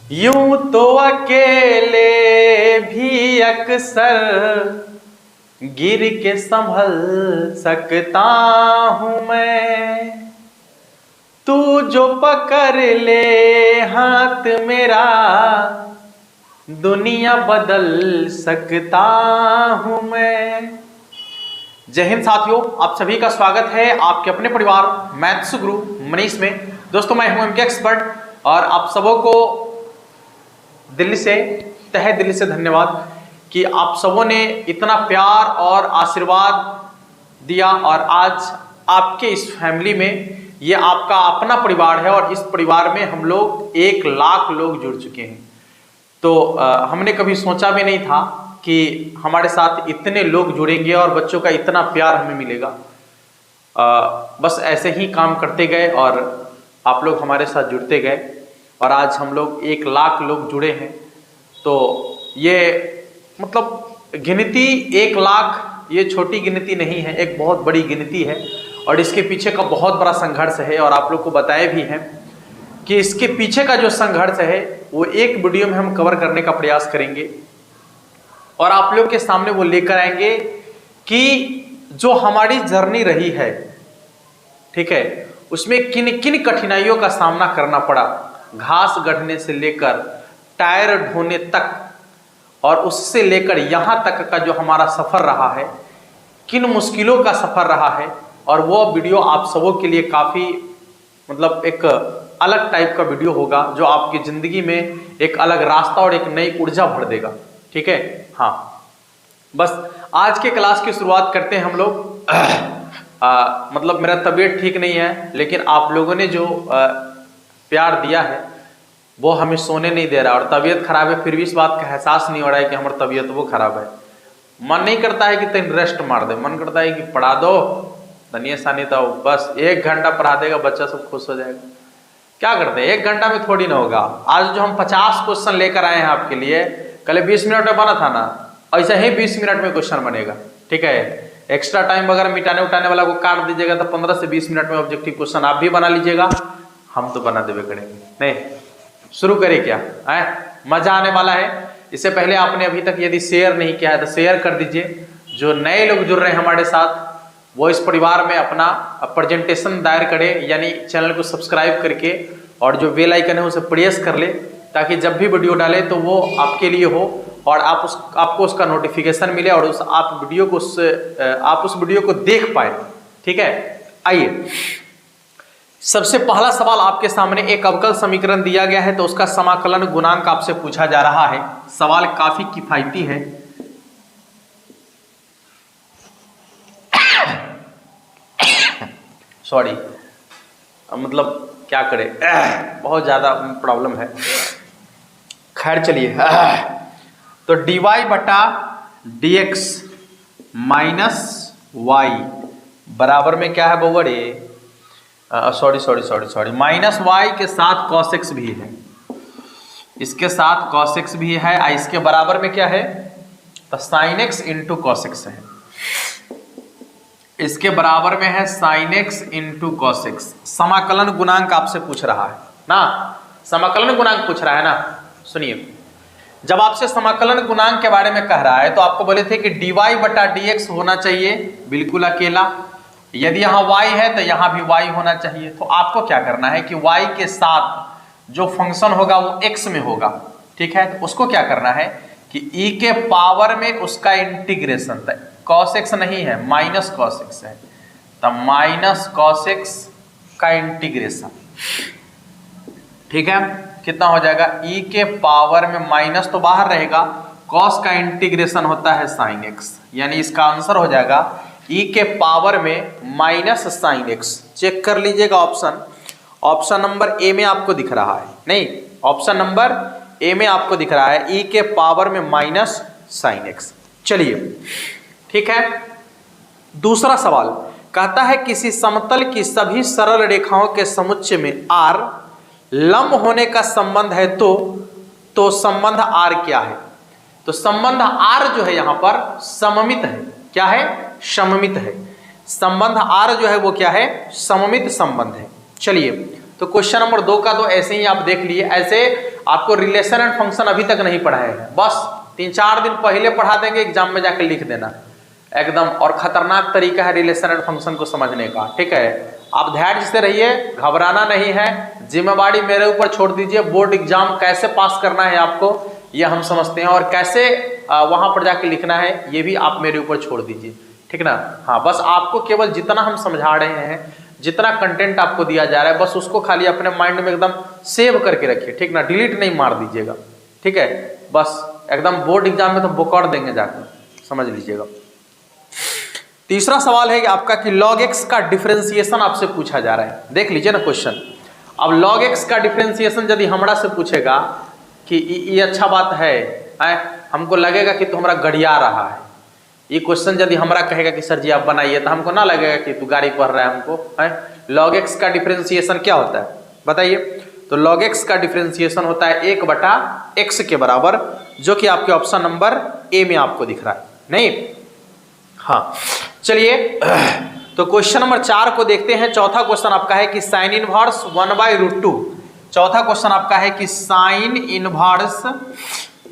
यूं तो अकेले भी अक्सर गिर के संभल सकता हूं मैं, तू जो पकड़ ले हाथ मेरा दुनिया बदल सकता हूं मैं। जय हिंद साथियों, आप सभी का स्वागत है आपके अपने परिवार मैथ्स गुरु मनीष में। दोस्तों मैं हूं एमके एक्सपर्ट और आप सबों को दिल्ली से, तहे दिल से धन्यवाद कि आप सबों ने इतना प्यार और आशीर्वाद दिया और आज आपके इस फैमिली में ये आपका अपना परिवार है और इस परिवार में हम लोग 1 लाख लोग जुड़ चुके हैं। तो हमने कभी सोचा भी नहीं था कि हमारे साथ इतने लोग जुड़ेंगे और बच्चों का इतना प्यार हमें मिलेगा। बस ऐसे ही काम करते गए और आप लोग हमारे साथ जुड़ते गए और आज हम लोग 1 लाख लोग जुड़े हैं। तो ये मतलब गिनती 1 लाख ये छोटी गिनती नहीं है, एक बहुत बड़ी गिनती है और इसके पीछे का बहुत बड़ा संघर्ष है और आप लोग को बताए भी हैं कि इसके पीछे का जो संघर्ष है वो एक वीडियो में हम कवर करने का प्रयास करेंगे और आप लोग के सामने वो लेकर आएंगे कि जो हमारी जर्नी रही है, ठीक है, उसमें किन किन कठिनाइयों का सामना करना पड़ा, घास गढ़ने से लेकर टायर ढोने तक और उससे लेकर यहां तक का जो हमारा सफर रहा है, किन मुश्किलों का सफर रहा है। और वो वीडियो आप सबों के लिए काफी मतलब एक अलग टाइप का वीडियो होगा जो आपकी जिंदगी में एक अलग रास्ता और एक नई ऊर्जा भर देगा। ठीक है, हाँ, बस आज के क्लास की शुरुआत करते हैं हम लोग। मतलब मेरा तबीयत ठीक नहीं है लेकिन आप लोगों ने जो प्यार दिया है वो हमें सोने नहीं दे रहा और तबीयत खराब है फिर भी इस बात का एहसास नहीं हो रहा है कि हमारी तबीयत वो खराब है। मन नहीं करता है कि तुम रेस्ट मार दे, मन करता है कि पढ़ा दो धनिया सानी, तो बस 1 घंटा पढ़ा देगा बच्चा सब खुश हो जाएगा। क्या करते हैं, 1 घंटा में थोड़ी ना होगा। आज जो हम 50 क्वेश्चन लेकर आए हैं आपके लिए, कल 20 मिनट में बना था ना, ऐसा ही 20 मिनट में क्वेश्चन बनेगा। ठीक है, एक्स्ट्रा टाइम वगैरह मिटाने उठाने वाला को काट दीजिएगा तो 15 से 20 मिनट में ऑब्जेक्टिव क्वेश्चन आप भी बना लीजिएगा, हम तो बना देवे करेंगे। नहीं, शुरू करें क्या है, मजा आने वाला है। इससे पहले आपने अभी तक यदि शेयर नहीं किया है तो शेयर कर दीजिए। जो नए लोग जुड़ रहे हैं हमारे साथ वो इस परिवार में अपना प्रेजेंटेशन दायर करें, यानी चैनल को सब्सक्राइब करके और जो बेल आइकन है उसे प्रेस कर ले ताकि जब भी वीडियो डाले तो वो आपके लिए हो और आपको उसका नोटिफिकेशन मिले और आप उस वीडियो को देख पाए। ठीक है, आइए सबसे पहला सवाल आपके सामने एक अवकल समीकरण दिया गया है तो उसका समाकलन गुणांक आपसे पूछा जा रहा है। सवाल काफी किफायती है। सॉरी, मतलब क्या करें, बहुत ज्यादा प्रॉब्लम है। खैर चलिए, तो dy बटा dx माइनस वाई बराबर में क्या है बउआ रे, सॉरी माइनस वाई के साथ cos x भी है, इसके साथ cos x भी है, इसके बराबर में क्या है तो sin x into cos x है, इसके बराबर में है sin x into cos x। समाकलन गुणांक आपसे पूछ रहा है ना, समाकलन गुणांक पूछ रहा है ना। सुनिए, जब आपसे समाकलन गुणांक के बारे में कह रहा है तो आपको बोले थे कि dy बटा dx होना चाहिए बिल्कुल अकेला, यदि यहाँ y है तो यहाँ भी y होना चाहिए। तो आपको क्या करना है कि y के साथ जो फंक्शन होगा वो x में होगा। ठीक है, तो उसको क्या करना है कि e के पावर में उसका इंटीग्रेशन, cos x नहीं है माइनस cos x है, तो माइनस cos x का इंटीग्रेशन। ठीक है, कितना हो जाएगा, e के पावर में माइनस तो बाहर रहेगा, cos का इंटीग्रेशन होता है sin x, यानी इसका आंसर हो जाएगा e के पावर में माइनस sin x। चेक कर लीजिएगा ऑप्शन नंबर ए में आपको दिख रहा है, नहीं ऑप्शन नंबर ए में आपको दिख रहा है e के पावर में माइनस sin x। चलिए ठीक है, दूसरा सवाल कहता है किसी समतल की सभी सरल रेखाओं के समुच्चय में r लंब होने का संबंध है तो संबंध r क्या है। तो संबंध r जो है यहां पर सममित है। क्या है, सममित है। संबंध r जो है वो क्या है, सममित संबंध है। चलिए, तो क्वेश्चन नंबर 2 का तो ऐसे ही आप देख लिए, ऐसे आपको रिलेशन एंड फंक्शन अभी तक नहीं पढ़ाए हैं, बस 3-4 दिन पहले पढ़ा देंगे, एग्जाम में जाकर लिख देना एकदम। और खतरनाक तरीका है रिलेशन एंड फंक्शन को समझने का, ठीक है। आप धैर्य से रहिए, घबराना नहीं है, जिम्मेवारी मेरे ऊपर छोड़ दीजिए। बोर्ड एग्जाम कैसे पास करना है आपको ये हम समझते हैं, और कैसे वहां पर जाके लिखना है ये भी आप मेरे ऊपर छोड़ दीजिए, ठीक ना। हाँ, बस आपको केवल जितना हम समझा रहे हैं, जितना कंटेंट आपको दिया जा रहा है, बस उसको खाली अपने माइंड में एकदम सेव करके रखिए, ठीक ना। डिलीट नहीं मार दीजिएगा, ठीक है। बस एकदम बोर्ड एग्जाम में तो बोकर देंगे जाकर, समझ लीजिएगा। तीसरा सवाल है कि आपका कि log x का डिफरेंशिएशन आपसे पूछा जा रहा है। देख लीजिए ना क्वेश्चन। अब log x का डिफरेंशिएशन यदि हमरा से पूछेगा कि ये अच्छा बात है, हमको लगेगा कि तू हमरा गड़िया रहा है। ये क्वेश्चन यदि हमरा कहेगा कि सर जी आप बनाइए, तो हमको ना लगेगा कि तू गाड़ी पढ़ रहा है हमको, है। log x का डिफरेंशिएशन क्या होता है बताइए। तो log x का डिफरेंशिएशन होता है 1/x के बराबर, जो कि आपके ऑप्शन नंबर ए में आपको दिख रहा है, नहीं। हाँ, चलिए तो क्वेश्चन नंबर 4 को देखते हैं। चौथा क्वेश्चन आपका है कि साइन इनवर्स 1/√2। चौथा क्वेश्चन आपका है कि साइन इनवर्स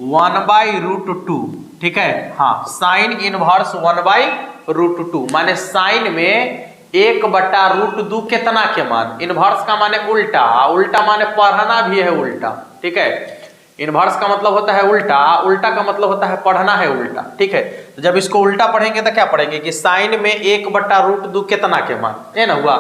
1/√2, ठीक है। हाँ, साइन इनवर्स 1/√2 माने साइन में 1/√2 कितना के मान। इनवर्स का माने उल्टा, उल्टा माने पढ़ना भी है उल्टा, ठीक है। इनवर्स का मतलब होता है उल्टा, उल्टा का मतलब होता है पढ़ना है उल्टा, ठीक है। तो जब इसको उल्टा पढ़ेंगे तो क्या पढ़ेंगे कि साइन में 1/√2 कितना के मान, ये ना हुआ।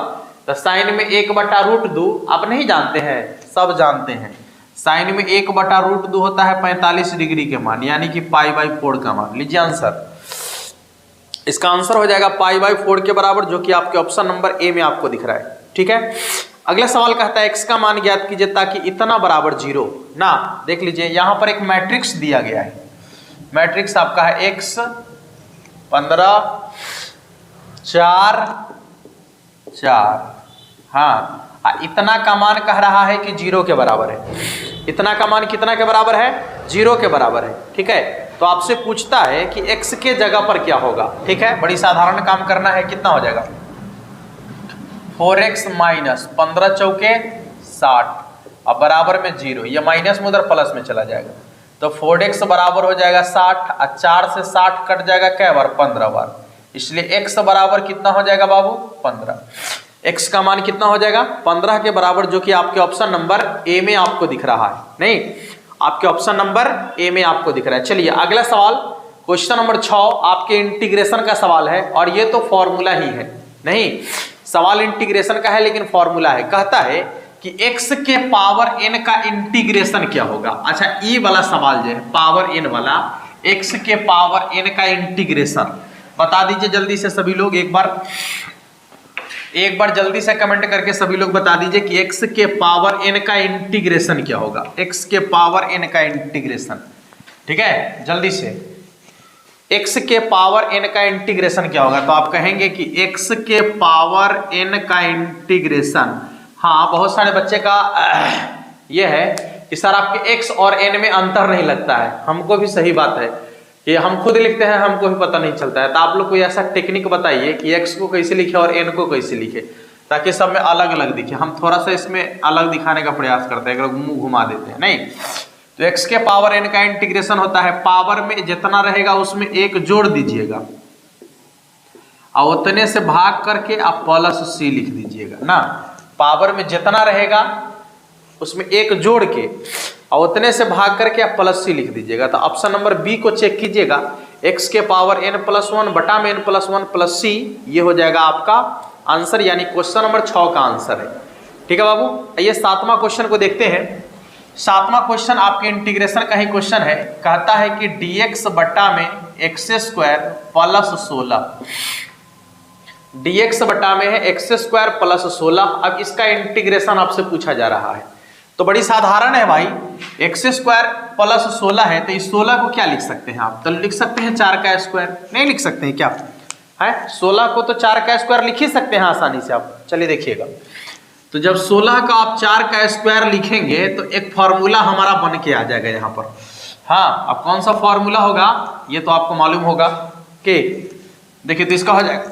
तो साइन में 1/√2 आप नहीं जानते हैं, सब जानते हैं। साइन में 1/√2 होता है 45 डिग्री के मान, यानी कि π/4 का मान। लीजिए आंसर, इसका आंसर हो जाएगा π/4 के बराबर, जो कि आपके ऑप्शन नंबर ए में आपको दिख रहा है, ठीक है। अगला सवाल कहता है x का मान ज्ञात कीजिए ताकि इतना बराबर 0 ना। देख लीजिए यहां पर एक मैट्रिक्स दिया गया है। मैट्रिक्स आपका है x 15 4 4। हाँ, इतना का मान कह रहा है कि 0 के बराबर है। इतना का मान कितना के बराबर है, 0 के बराबर है, ठीक है। तो आपसे पूछता है कि x के जगह पर क्या होगा, ठीक है। बड़ी साधारण काम करना है, कितना हो जाएगा 4x माइनस 15 चौके 60 और बराबर में 0। ये माइनस में उधर प्लस में चला जाएगा, तो 4x बराबर हो जाएगा 60 और 4 से 60 कट जाएगा कै बार, 15 बार। इसलिए x बराबर कितना हो जाएगा बाबू 15। x का मान कितना हो जाएगा 15 के बराबर, जो कि आपके ऑप्शन नंबर ए में आपको दिख रहा है, नहीं आपके ऑप्शन नंबर ए में आपको दिख रहा है। चलिए अगला सवाल, क्वेश्चन नंबर 6 आपके इंटीग्रेशन का सवाल है, और ये तो फॉर्मूला ही है, नहीं सवाल इंटीग्रेशन का है लेकिन फॉर्मूला है। कहता है कि x के पावर n का इंटीग्रेशन क्या होगा। अच्छा, ये वाला सवाल जो है पावर n वाला, x के पावर n का इंटीग्रेशन बता दीजिए जल्दी से सभी लोग। एक बार जल्दी से कमेंट करके सभी लोग बता दीजिए कि x के पावर n का इंटीग्रेशन क्या होगा। x के पावर n का इंटीग्रेशन, ठीक है, जल्दी से x के पावर n का इंटीग्रेशन क्या होगा। तो आप कहेंगे कि x के पावर n का इंटीग्रेशन, हाँ बहुत सारे बच्चे का यह है कि सर आपके x और n में अंतर नहीं लगता है। हमको भी सही बात है कि हम खुद लिखते हैं, हमको भी पता नहीं चलता है। तो आप लोग कोई ऐसा टेक्निक बताइए कि x को कैसे लिखे और n को कैसे लिखे, ताकि सब में अलग अलग दिखे। हम थोड़ा सा इसमें अलग दिखाने का प्रयास करते हैं, मुंह घुमा देते हैं, नहीं। तो x के पावर n का इंटीग्रेशन होता है, पावर में जितना रहेगा उसमें एक जोड़ दीजिएगा और उतने से भाग करके आप प्लस c लिख दीजिएगा ना। पावर में जितना रहेगा उसमें एक जोड़ के और उतने से भाग करके आप प्लस c लिख दीजिएगा। तो ऑप्शन नंबर बी को चेक कीजिएगा, x के पावर n+1 बटा में n+1 प्लस c, ये हो जाएगा आपका आंसर, यानी क्वेश्चन नंबर 6 का आंसर है, ठीक है बाबू। आइए 7वां क्वेश्चन को देखते हैं। 7वां क्वेश्चन आपके इंटीग्रेशन का ही क्वेश्चन है। कहता है कि dx बटा में x² प्लस 16, dx बटा में है x² प्लस 16। अब इसका इंटीग्रेशन आपसे पूछा जा रहा है, तो बड़ी साधारण है भाई। x² प्लस 16 है, तो इस 16 को क्या लिख सकते हैं आप, तो लिख सकते हैं 4 का स्क्वायर। नहीं लिख सकते हैं क्या है, 16 को तो 4 का स्क्वायर लिख ही सकते हैं आसानी से आप। चलिए देखिएगा, तो जब 16 का आप 4 का स्क्वायर लिखेंगे तो एक फॉर्मूला हमारा बन के आ जाएगा यहाँ पर। हाँ, अब कौन सा फॉर्मूला होगा ये तो आपको मालूम होगा कि देखिए, तो इसका हो जाएगा,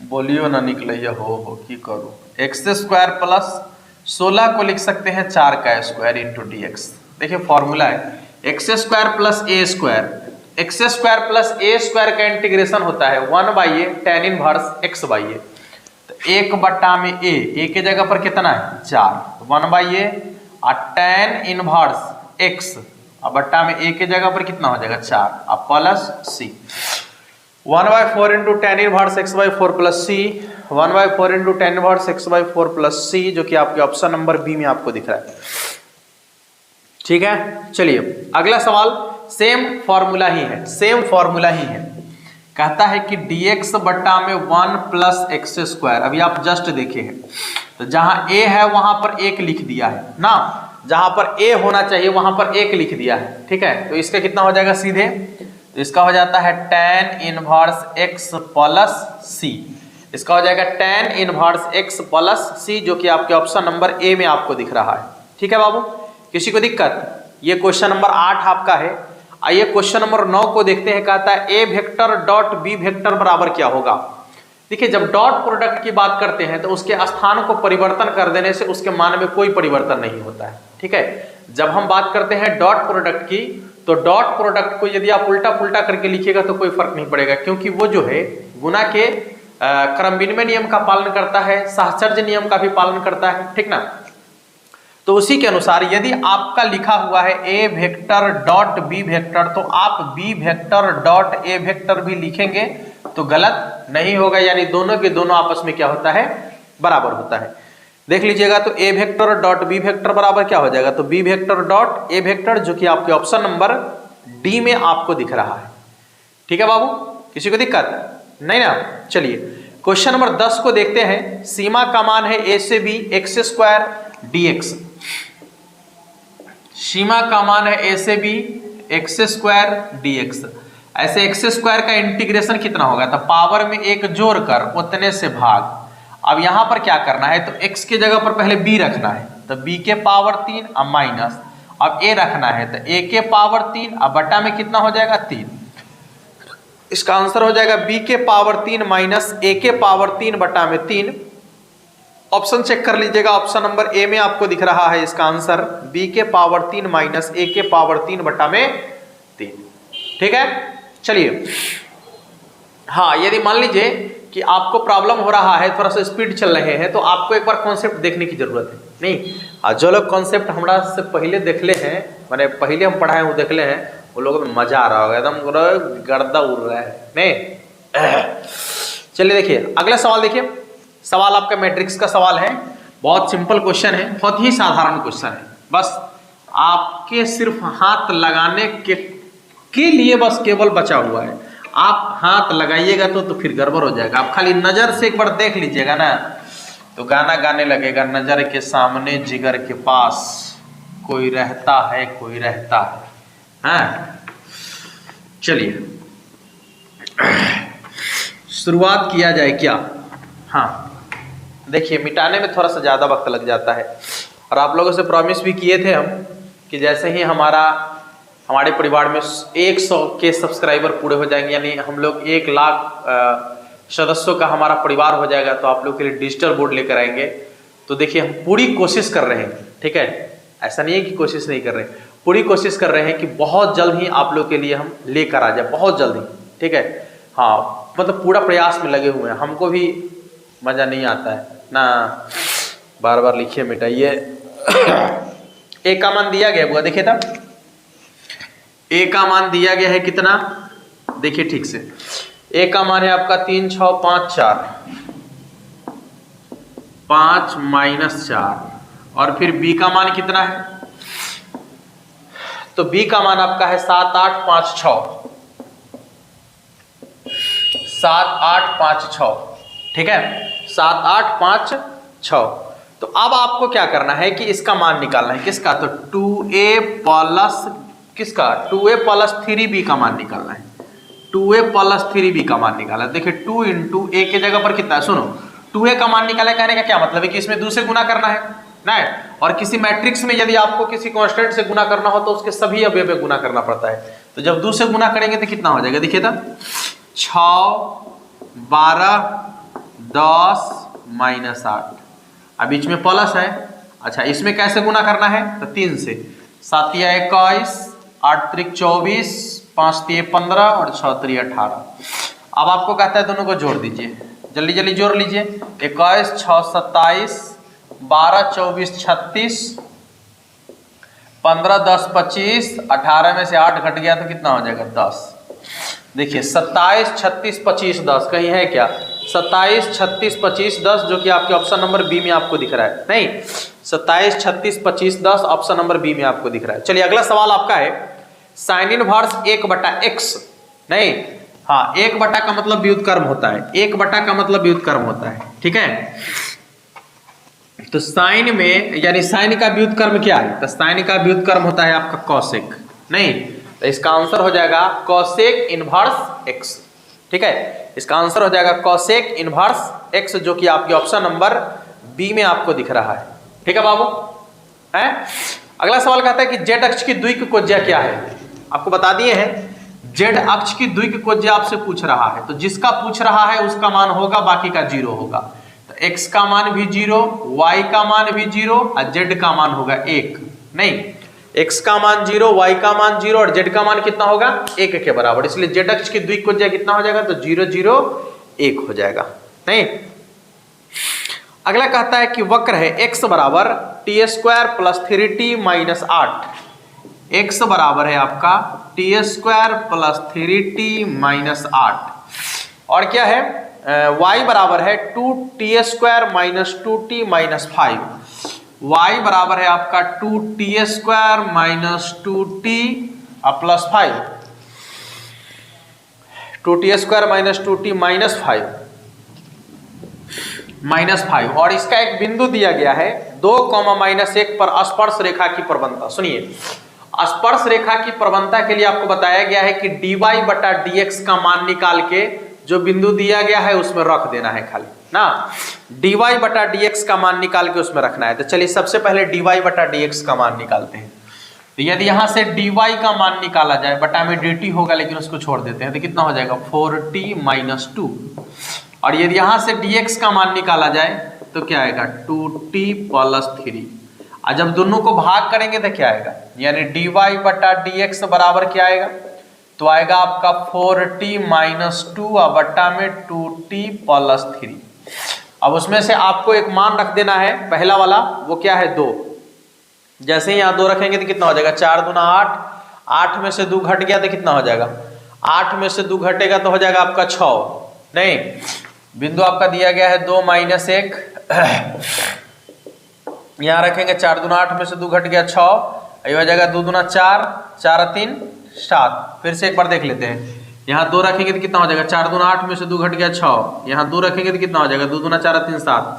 बोलियो ना निकले हो की करूँ, x² प्लस 16 को लिख सकते हैं 4 का स्क्वायर इंटू डी एक्स। देखिए फॉर्मूला है x square plus a square, x square plus a square का इंटीग्रेशन होता है 1/a tan inverse x by a. तो 1 में ए के जगह पर कितना है 4, 1/a और tan इनवर्स एक्स और बट्टा में ए के जगह पर कितना हो जाएगा 4 और plus c 1/4 into tan inverse x by 4 plus c 1/4 into tan inverse x by 4 plus c, जो कि आपके ऑप्शन नंबर बी में आपको दिख रहा है। ठीक है, चलिए अगला सवाल सेम फॉर्मूला ही है, सेम फॉर्मूला ही है। कहता है कि dx बट्टा में 1 प्लस एक्स स्क्वायर। अभी आप जस्ट देखे हैं तो जहां a है वहां पर 1 लिख दिया है ना, जहां पर a होना चाहिए वहां पर 1 लिख दिया है। ठीक है, तो इसका कितना हो जाएगा सीधे, तो इसका हो जाता है tan इनवर्स x प्लस सी, इसका हो जाएगा tan inverse x plus c, जो कि आपके ऑप्शन नंबर ए में आपको दिख रहा है। ठीक है बाबू, किसी को दिक्कत? ये क्वेश्चन नंबर 8 आपका है। आइए क्वेश्चन नंबर 9 को देखते हैं। कहता है A vector dot B vector बराबर क्या होगा। देखिए जब डॉट प्रोडक्ट की बात करते हैं तो उसके स्थान को परिवर्तन कर देने से उसके मान में कोई परिवर्तन नहीं होता है। ठीक है, जब हम बात करते हैं डॉट प्रोडक्ट की तो डॉट प्रोडक्ट को यदि आप उल्टा पुल्टा करके लिखिएगा तो कोई फर्क नहीं पड़ेगा, क्योंकि वो जो है गुना के क्रम विनिमय नियम का पालन करता है, सहचर्य नियम का भी पालन करता है। ठीक ना, तो उसी के अनुसार यदि आपका लिखा हुआ है A vector dot B vector तो आप B vector dot A vector भी लिखेंगे तो गलत नहीं होगा, यानी दोनों के दोनों आपस में क्या होता है बराबर होता है। देख लीजिएगा तो A vector dot B vector बराबर क्या हो जाएगा, तो B vector dot A vector, जो कि आपके ऑप्शन नंबर डी में आपको दिख रहा है। ठीक है बाबू, किसी को दिक्कत नहीं ना। चलिए क्वेश्चन नंबर 10 को देखते हैं। सीमा का मान है ए से b x square d x. सीमा का मान है ए से b x square d x. ऐसे एक्स स्क्वायर का इंटीग्रेशन कितना होगा, तो पावर में 1 जोड़कर उतने से भाग। अब यहां पर क्या करना है, तो x के जगह पर पहले b रखना है, तो b के पावर 3 अब माइनस, अब a रखना है तो a के पावर 3 अब बटा में कितना हो जाएगा 3। इसका आंसर हो जाएगा b के पावर 3 माइनस a के पावर 3 बटा में 3। ऑप्शन चेक कर लीजिएगा, ऑप्शन नंबर ए में आपको दिख रहा है इसका आंसर b के पावर 3 माइनस a के पावर 3 बटा में 3। ठीक है, चलिए हाँ, यदि मान लीजिए कि आपको प्रॉब्लम हो रहा है, थोड़ा सा स्पीड चल रहे हैं, तो आपको एक बार कॉन्सेप्ट देखने की जरूरत है। नहीं, जो लोग कॉन्सेप्ट हमारा से पहले देख ले हैं, मैंने पहले हम पढ़ाए वो देख ले हैं, वो लोगों में मजा आ रहा होगा, एकदम गर्दा उड़ रहा है। नहीं, चलिए देखिए अगला सवाल। देखिए सवाल आपका मैट्रिक्स का सवाल है, बहुत सिंपल क्वेश्चन है, बहुत ही साधारण क्वेश्चन है। बस आपके सिर्फ हाथ लगाने के लिए बस केवल बचा हुआ है। आप हाथ लगाइएगा तो फिर गड़बड़ हो जाएगा। आप खाली नजर से एक बार देख लीजिएगा ना तो गाना गाने लगेगा, नजर के सामने जिगर के पास कोई रहता है, कोई रहता है। हाँ चलिए शुरुआत किया जाए क्या। हाँ देखिए, मिटाने में थोड़ा सा ज़्यादा वक्त लग जाता है, और आप लोगों से प्रॉमिस भी किए थे हम कि जैसे ही हमारे परिवार में 100 के सब्सक्राइबर पूरे हो जाएंगे, यानी हम लोग 1 लाख सदस्यों का हमारा परिवार हो जाएगा, तो आप लोग के लिए डिजिटल बोर्ड लेकर आएंगे। तो देखिए हम पूरी कोशिश कर रहे हैं। ठीक है, ऐसा नहीं है कि कोशिश नहीं कर रहे, पूरी कोशिश कर रहे हैं कि बहुत जल्द ही आप लोग के लिए हम लेकर आ जाए, बहुत जल्द ही। ठीक है, हाँ मतलब पूरा प्रयास में लगे हुए हैं। हमको भी मज़ा नहीं आता है ना, बार बार लिखिए मिटाइए। एक का मान दिया गया हुआ, देखिए था ए का मान दिया गया है कितना, देखिए ठीक से। ए का मान है आपका 3 6 5 4, 5 माइनस 4, और फिर बी का मान कितना है, तो बी का मान आपका है 7 8 5 6, 7 8 5 6। ठीक है, 7 8 5 6। तो अब आपको क्या करना है कि इसका मान निकालना है, किसका, तो 2a प्लस किसका, 2a प्लस 3b का मान निकालना है। 2a प्लस 3b का मान निकाला। देखिए 2 इंटू ए के जगह पर कितना है, सुनो 2a का मान निकाला, कहने का क्या मतलब है कि इसमें 2 से गुना करना है ना। और किसी मैट्रिक्स में यदि आपको किसी कांस्टेंट से गुना करना हो तो उसके सभी अवयव पे गुना करना पड़ता है। तो जब 2 से गुना करेंगे तो कितना हो जाएगा, देखिए था 6 12 10 माइनस 8, अब बीच में प्लस है, अच्छा इसमें कैसे गुना करना है, तो 3 से, 7 या 21, 8 त्रिक 24, 5 तिये 15 और 6 त्रिक 18। अब आपको कहता है दोनों को जोड़ दीजिए, जल्दी जल्दी जोड़ लीजिए। 21 6 27, 12 24 36, 15 10 25, 18 में से 8 घट गया तो कितना हो जाएगा 10। देखिए 27 36 25 10 कहीं है क्या, 27 36 25 10 जो कि आपके ऑप्शन नंबर बी में आपको दिख रहा है, नहीं 27 36 25 10 ऑप्शन नंबर बी में आपको दिख रहा है। चलिए अगला सवाल आपका है साइन इनवर्स 1/x, नहीं हाँ 1 का मतलब व्युत्क्रम होता है, 1 का मतलब व्युत्क्रम होता है, ठीक है। तो साइन में यानी साइन का व्युत्क्रम क्या है, तो साइन का व्युत्क्रम होता है आपका कोसेक, नहीं तो इसका आंसर हो जाएगा कोसेक इनवर्स x, ठीक है। इसका आंसर हो जाएगा कोसेक इनवर्स x जो कि आपके ऑप्शन नंबर बी में आपको दिख रहा है, ठीक है बाबू है। अगला सवाल कहता है कि जेड अक्ष की द्विक कोज्या क्या है, आपको बता दिए हैं जेड अक्ष की द्विक कोज्या आपसे पूछ रहा है, तो जिसका पूछ रहा है उसका मान होगा, बाकी का 0 होगा। तो x का मान भी 0, y का मान भी 0 और z का मान होगा 1, नहीं x का मान 0, y का मान 0 और z का मान कितना होगा 1 के बराबर, इसलिए z अक्ष की द्विक कोज्या कितना हो जाएगा, तो 0 0 1 हो जाएगा, नहीं। अगला कहता है कि वक्र है x बराबर t² + 3t - 8, x बराबर है आपका t² + 3t - 8 और क्या है y बराबर है 2t² - 2t - 5, y बराबर है आपका 2t² - 2t + 5, 2t² - 2t -5 और इसका एक बिंदु दिया गया है 2, -1 पर स्पर्श रेखा की प्रवणता। सुनिए स्पर्श रेखा की प्रवणता के लिए आपको बताया गया है कि dy/dx का मान निकाल के जो बिंदु दिया गया है उसमें रख देना है खाली ना, dy/dx का मान निकाल के उसमें रखना है। तो चलिए सबसे पहले dy/dx का मान निकालते हैं। तो यदि यहां से dy का मान निकाला जाए, बटा में dt होगा लेकिन उसको छोड़ देते हैं, तो कितना हो जाएगा 4t - 2 और यदि यहां से dx का मान निकाला जाए तो क्या आएगा 2t + 3 और जब दोनों को भाग करेंगे तो क्या आएगा, यानी dy/dx बराबर क्या आएगा, तो आएगा आपका 4t - 2 और बट्टा में 2t + 3। अब उसमें से आपको एक मान रख देना है, पहला वाला वो क्या है 2, जैसे ही यहाँ 2 रखेंगे तो कितना हो जाएगा 4 दूना 8, 8 में से 2 घट गया तो कितना हो जाएगा, 8 में से 2 घटेगा तो हो जाएगा आपका 6, नहीं बिंदु आपका दिया गया है 2 - 1, यहाँ रखेंगे 4 दूना 8 में से 2 घट गया 6, ये हो जाएगा 2 दूना 4, 4 3 7। फिर से एक बार देख लेते हैं, यहाँ 2 रखेंगे तो कितना हो जाएगा 4 दूना 8 में से 2 घट गया 6, यहाँ 2 रखेंगे तो कितना हो जाएगा 2 दूना 4 3 7,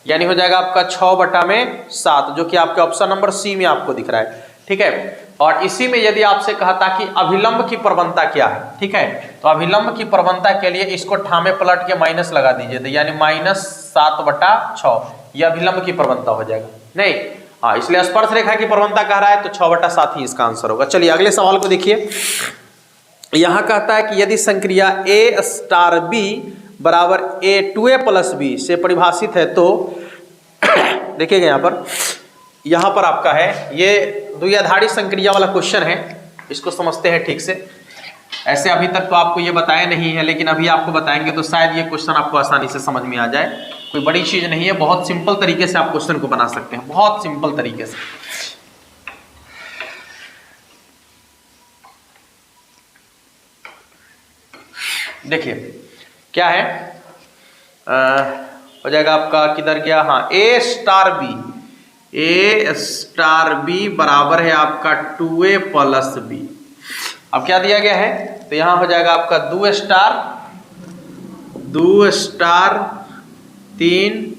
यानी हो जाएगा आपका 6/7 जो कि आपके ऑप्शन नंबर सी में आपको दिख रहा है, ठीक है। और इसी में यदि आपसे कहता कि अभिलंब की प्रवणता क्या है, ठीक है, तो अभिलंब की प्रवणता के लिए इसको ठामे पलट के माइनस लगा दीजिए, तो यानी -7/6 यह अभिलंब की प्रवणता हो जाएगा, नहीं हाँ इसलिए स्पर्श रेखा की प्रवणता कह रहा है तो 6/7 ही इसका आंसर होगा। चलिए अगले सवाल को देखिए, यहां कहता है कि यदि संक्रिया A*B बराबर A2A + B से परिभाषित है तो देखिएगा यहाँ पर आपका है ये द्विआधारी संक्रिया वाला क्वेश्चन है, इसको समझते हैं ठीक से। ऐसे अभी तक तो आपको ये बताया नहीं है, लेकिन अभी आपको बताएंगे तो शायद ये क्वेश्चन आपको आसानी से समझ में आ जाए। कोई बड़ी चीज नहीं है, बहुत सिंपल तरीके से आप क्वेश्चन को बना सकते हैं, बहुत सिंपल तरीके से। देखिए क्या है हो जाएगा आपका किधर गया, हाँ A*B बराबर है आपका 2A + B। अब क्या दिया गया है, तो यहां हो जाएगा आपका 2 स्टार 3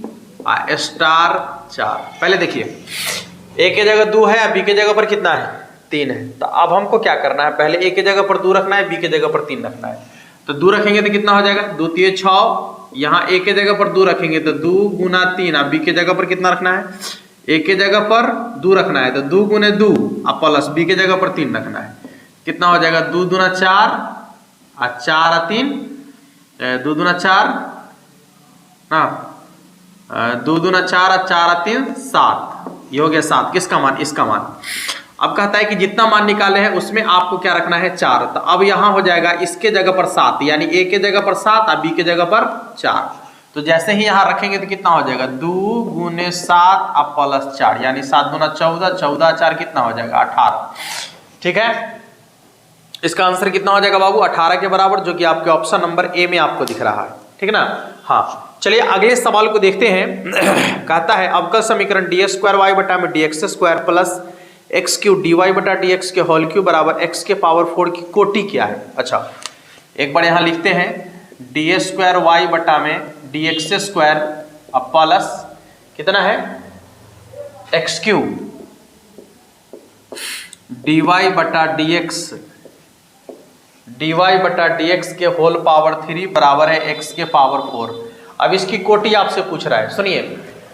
स्टार 4। पहले देखिए A के जगह 2 है, B के जगह पर कितना है 3 है, तो अब हमको क्या करना है, पहले A के जगह पर 2 रखना है, B के जगह पर 3 रखना है। तो 2 रखेंगे तो कितना हो जाएगा 2 3 6, यहाँ A के जगह पर 2 रखेंगे तो 2 गुना 3, अब B के जगह पर कितना रखना है, A के जगह पर 2 रखना है तो 2 गुने 2 अब प्लस B के जगह पर 3 रखना है, कितना हो जाएगा 2 दूना 4 और 4 और 3 2 दूना 4 ना 2 दूना 4 और 4 और 3 7, ये हो गया 7, किसका मान, इसका मान। अब कहता है कि जितना मान निकाले हैं उसमें आपको क्या रखना है, 4। तो अब यहाँ हो जाएगा इसके जगह पर 7, यानी ए के जगह पर 7 और बी के जगह पर 4। तो जैसे ही यहाँ रखेंगे तो कितना हो जाएगा, 2 गुने 7 अब प्लस 4, यानी 7 गुना 14, 14 4 कितना हो जाएगा, 18। ठीक है, इसका आंसर कितना हो जाएगा बाबू, 18 के बराबर, जो कि आपके ऑप्शन नंबर ए में आपको दिख रहा है। ठीक है ना। हाँ, चलिए अगले सवाल को देखते हैं। कहता है अवकल समीकरण डी स्क्वायर वाई बटा में D X square plus X cube D Y बटा डी एक्स के होल क्यूब बराबर एक्स के पावर 4 की कोटि क्या है। अच्छा, एक बार यहाँ लिखते हैं, डी स्क्वायर वाई बटा में डी एक्स स्क्वायर अब प्लस कितना है, एक्स क्यूब डी वाई बटा डी एक्स के होल पावर 3 बराबर है एक्स के पावर 4। अब इसकी कोटि आपसे पूछ रहा है। सुनिए,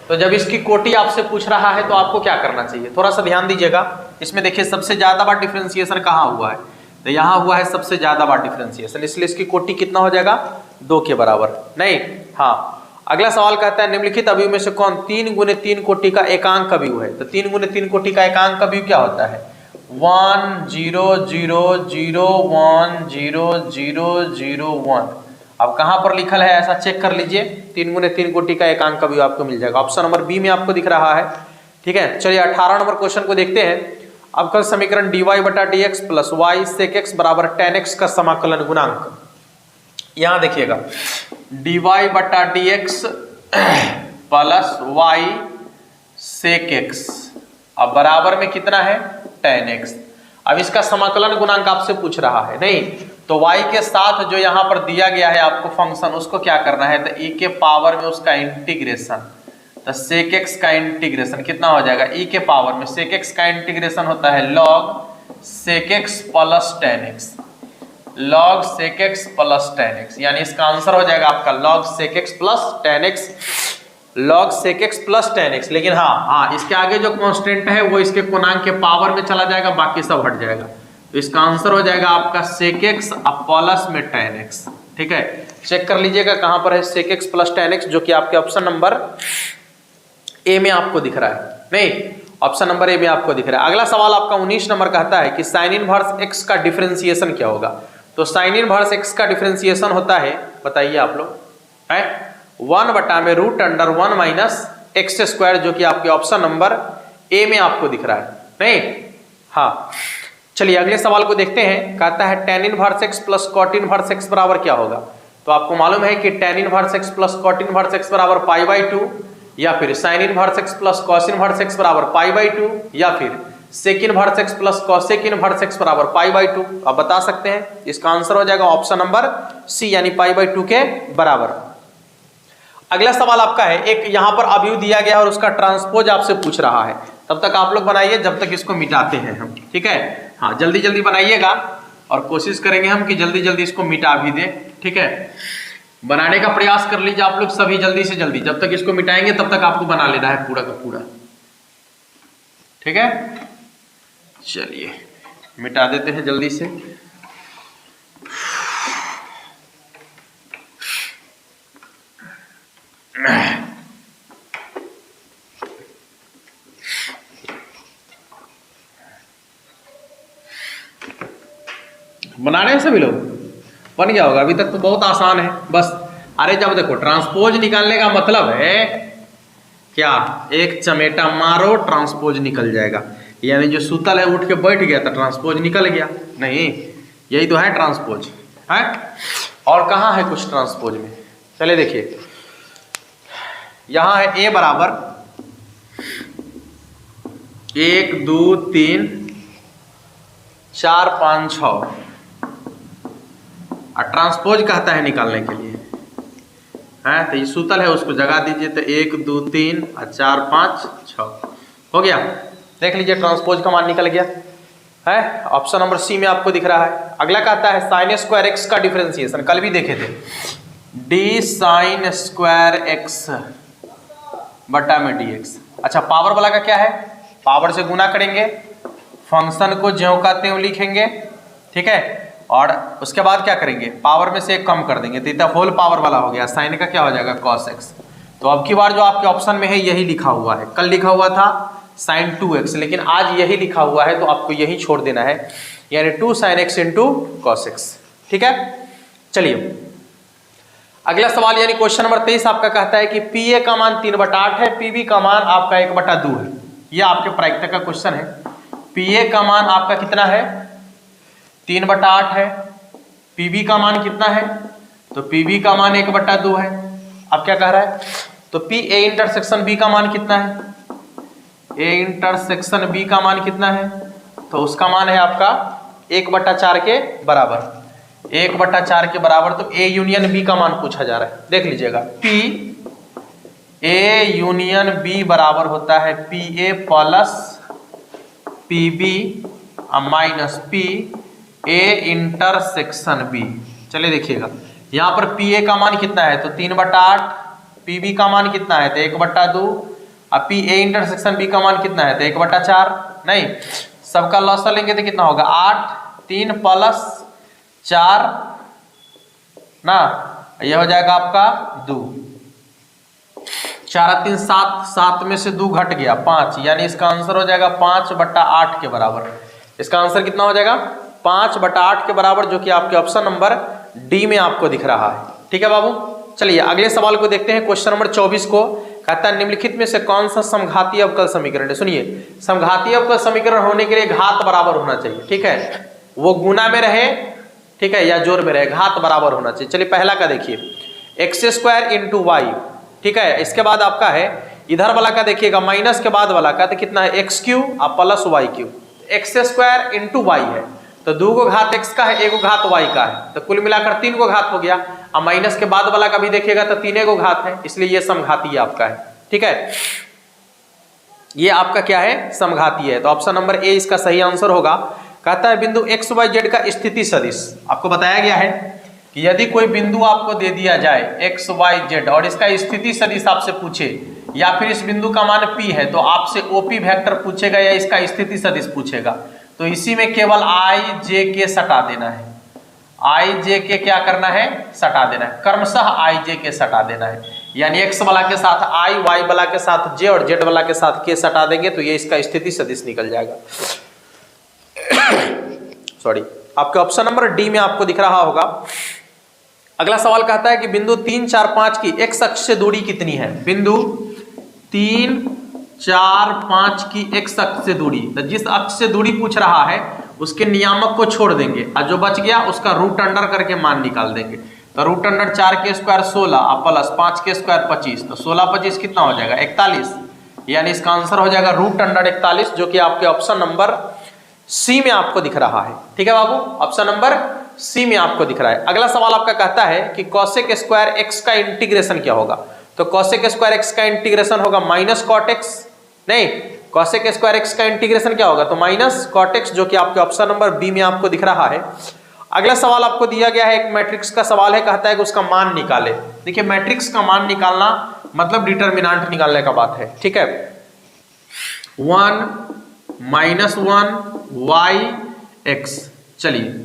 तो जब इसकी कोटि आपसे पूछ रहा है तो आपको क्या करना चाहिए, थोड़ा सा ध्यान दीजिएगा। इसमें देखिए सबसे ज्यादा बार डिफरेंशिएशन कहाँ हुआ है, तो यहाँ हुआ है सबसे ज्यादा बार डिफरेंशिएशन, इसलिए इसकी कोटि कितना हो जाएगा, 2 के बराबर। नहीं, हाँ, अगला सवाल कहता है निम्नलिखित अवयव में से कौन 3 गुने 3 कोटि का एकांक अवयव है। तो 3 गुने 3 कोटि का एकांक अवयव क्या होता है, 1 0 0 0 1 0 0 0 1। अब कहां पर लिखल है ऐसा चेक कर लीजिए, 3 गुने 3 कोटि का एकांक अवयव आपको मिल जाएगा, ऑप्शन नंबर बी में आपको दिख रहा है। ठीक है, चलिए 18 नंबर क्वेश्चन को देखते हैं। अवकल समीकरण dy बटा dx plus Y sec X बराबर tan x का समाकलन गुणांक। यहां देखिएगा, dy बटा dx plus Y sec X अब बराबर में कितना है, tan x। अब इसका समाकलन गुणांक आपसे पूछ रहा है। नहीं तो y के साथ जो यहाँ पर दिया गया है आपको फंक्शन, उसको क्या करना है, तो e के पावर में उसका इंटीग्रेशन, तो सेक एक्स का इंटीग्रेशन कितना हो जाएगा, e के पावर में सेक एक्स का इंटीग्रेशन होता है log sec x plus tan x, log sec x plus tan x, यानी इसका आंसर हो जाएगा आपका log sec x plus tan x, log sec x plus tan x। लेकिन हाँ, इसके आगे जो कांस्टेंट है वो इसके पूर्णांक के पावर में चला जाएगा, बाकी सब हट जाएगा। तो इसका आंसर हो जाएगा आपका सेक एक्स प्लस में tan x। ठीक है, चेक कर लीजिएगा कहां पर है sec x plus tan x, जो कि आपके ऑप्शन नंबर ए में आपको दिख रहा है। नहीं, ऑप्शन नंबर ए में आपको दिख रहा है। अगला सवाल आपका 19 नंबर कहता है कि साइन इनवर्स एक्स का डिफरेंशिएशन क्या होगा। तो साइन इनवर्स एक्स का डिफरेंशिएशन होता है, बताइए आप लोग, है 1 बटा में root under 1 minus x square, जो कि आपके ऑप्शन नंबर ए में आपको दिख रहा है। नहीं, हाँ, चलिए अगले सवाल को देखते हैं। कहता है tan inverse x plus cot inverse x बराबर क्या होगा। तो आपको मालूम है कि tan inverse x plus cot inverse x बराबर π/2, या फिर sin inverse x plus cos inverse x बराबर π/2, या फिर sec inverse x plus cosec inverse x बराबर π/2। आप बता सकते हैं, इसका आंसर हो जाएगा ऑप्शन नंबर सी, यानी π/2 के बराबर। अगला सवाल आपका है, एक यहाँ पर अवयव दिया गया और उसका ट्रांसपोज आपसे पूछ रहा है। तब तक आप लोग बनाइए जब तक इसको मिटाते हैं हम। ठीक है, हाँ, जल्दी जल्दी बनाइएगा और कोशिश करेंगे हम कि जल्दी जल्दी इसको मिटा भी दें। ठीक है, बनाने का प्रयास कर लीजिए आप लोग सभी जल्दी से जल्दी, जब तक इसको मिटाएंगे तब तक आपको बना लेना है पूरा का पूरा। ठीक है, चलिए मिटा देते हैं जल्दी से। बना रहे हैं सभी लोग, बन गया होगा। अभी तक तो बहुत आसान है बस। अरे जब देखो ट्रांसपोज निकालने का मतलब है क्या, एक चमेटा मारो ट्रांसपोज निकल जाएगा, यानी जो सूतल है उठ के बैठ गया तो ट्रांसपोज निकल गया। नहीं, यही तो है ट्रांसपोज है। और कहाँ है कुछ ट्रांसपोज में, चले देखिए, यहां है a बराबर 1 2 3 4 5 6, और ट्रांसपोज कहता है निकालने के लिए, है तो ये सूतल है उसको जगा दीजिए, तो 1 2 3 और 4 5 6 हो गया। देख लीजिए ट्रांसपोज का मान निकल गया है, ऑप्शन नंबर सी में आपको दिख रहा है। अगला कहता है साइन स्क्वायर एक्स का डिफरेंशिएशन, कल भी देखे थे, डी साइन स्क्वायर एक्स बटा में dx। अच्छा, पावर वाला का क्या है, पावर से गुना करेंगे, फंक्शन को ज्यों का त्यों लिखेंगे। ठीक है, और उसके बाद क्या करेंगे, पावर में से एक कम कर देंगे, तो इतना होल पावर वाला हो गया। साइन का क्या हो जाएगा cos x। तो अब की बार जो आपके ऑप्शन में है यही लिखा हुआ है, कल लिखा हुआ था sin 2x, लेकिन आज यही लिखा हुआ है तो आपको यही छोड़ देना है, यानी 2 sin x into cos x। ठीक है, चलिए अगला सवाल यानी क्वेश्चन नंबर 23 आपका कहता है कि PA का मान 3/8 है, PB का मान आपका 1/2 है। यह आपके प्रायिकता का क्वेश्चन है। PA का मान आपका कितना है, 3/8 है। PB का मान कितना है, तो PB का मान 1/2 है। अब क्या कह रहा है, तो PA इंटरसेक्शन B का मान कितना है, A इंटरसेक्शन B का मान कितना है, तो उसका मान है आपका 1/4 के बराबर, 1/4 के बराबर। तो A यूनियन B का मान पूछा जा रहा है, देख लीजिएगा। A यूनियन B बराबर होता है PA plus PB minus PA intersection B। चलिए देखिएगा, यहाँ पर PA का मान कितना है, तो 3/8, PB का मान कितना है, तो 1/2, अब PA इंटरसेक्शन B का मान कितना है, तो 1/4। नहीं, सबका लॉस लेंगे तो कितना होगा, 8, 3 प्लस 4 ना, यह हो जाएगा आपका 2, 4 3 7, 7 में से 2 घट गया 5, यानी इसका आंसर हो जाएगा 5/8 के बराबर। इसका आंसर कितना हो जाएगा, 5/8 के बराबर, जो कि आपके ऑप्शन नंबर डी में आपको दिख रहा है। ठीक है बाबू, चलिए अगले सवाल को देखते हैं। क्वेश्चन नंबर 24 को कहता है निम्नलिखित में से कौन सा समघातीय अवकल समीकरण है। सुनिए, समघातीय अवकल समीकरण होने के लिए घात बराबर होना चाहिए। ठीक है, वो गुना में रहे, ठीक है, या जोड़ में रहे, घात बराबर होना चाहिए। चलिए पहला का देखिए, x² इंटू वाई। ठीक है, इसके बाद आपका है इधर वाला का देखिएगा, माइनस के बाद वाला का तो कितना है, x³ और plus y³। x² into Y है, तो 2 को घात x का है, 1 को घात y का है, तो कुल मिलाकर 3 को घात हो गया। और माइनस के बाद वाला का भी देखिएगा तो 3 को घात है, इसलिए ये समघातीय आपका है। ठीक है, ये आपका क्या है, समघातीय है। तो ऑप्शन नंबर ए इसका सही आंसर होगा। कहता है बिंदु XYZ का स्थिति सदिश। आपको बताया गया है कि यदि कोई बिंदु आपको दे दिया जाए XYZ और इसका स्थिति सदिश आपसे पूछे, या फिर इस बिंदु का मान P है, तो आपसे OP वेक्टर पूछेगा या इसका स्थिति सदिश पूछेगा, तो इसी में केवल IJ सटा देना है। IJ क्या करना है, सटा देना है, क्रमशः IJ सटा देना है, यानी x वाला के साथ I, y वाला के साथ J और Z वाला के साथ K सटा देंगे तो ये इसका स्थिति सदिश निकल जाएगा। सॉरी, आपके ऑप्शन नंबर डी में आपको दिख रहा होगा। अगला सवाल कहता है कि बिंदु 3, 4, 5 की x अक्ष से दूरी कितनी है। बिंदु 3, 4, 5 की x अक्ष से दूरी, तो जिस अक्ष से दूरी पूछ रहा है उसके नियामक को छोड़ देंगे और जो बच गया उसका रूट अंडर करके मान निकाल देंगे। तो रूट अंडर 4 के स्क्वायर 16 और प्लस 5 के स्क्वायर 25, तो 16 25 कितना हो जाएगा, 41, यानी इसका आंसर हो जाएगा रूट अंडर 41, जो कि आपके ऑप्शन नंबर सी में आपको दिख रहा है। ठीक है बाबू, ऑप्शन नंबर सी में आपको दिख रहा है। अगला सवाल आपका कहता है कि cosec स्क्वायर x का इंटीग्रेशन क्या होगा। तो cosec स्क्वायर x का इंटीग्रेशन होगा माइनस cot x, नहीं, cosec स्क्वायर x का इंटीग्रेशन क्या होगा, तो माइनस cot x, जो कि आपके ऑप्शन नंबर बी में आपको दिख रहा है। अगला सवाल आपको दिया गया है, एक मैट्रिक्स का सवाल है, कहता है कि उसका मान निकाले। देखिए, मैट्रिक्स का मान निकालना मतलब डिटर्मिनेंट निकालने का बात है। ठीक है, 1 -1 y(x), चलिए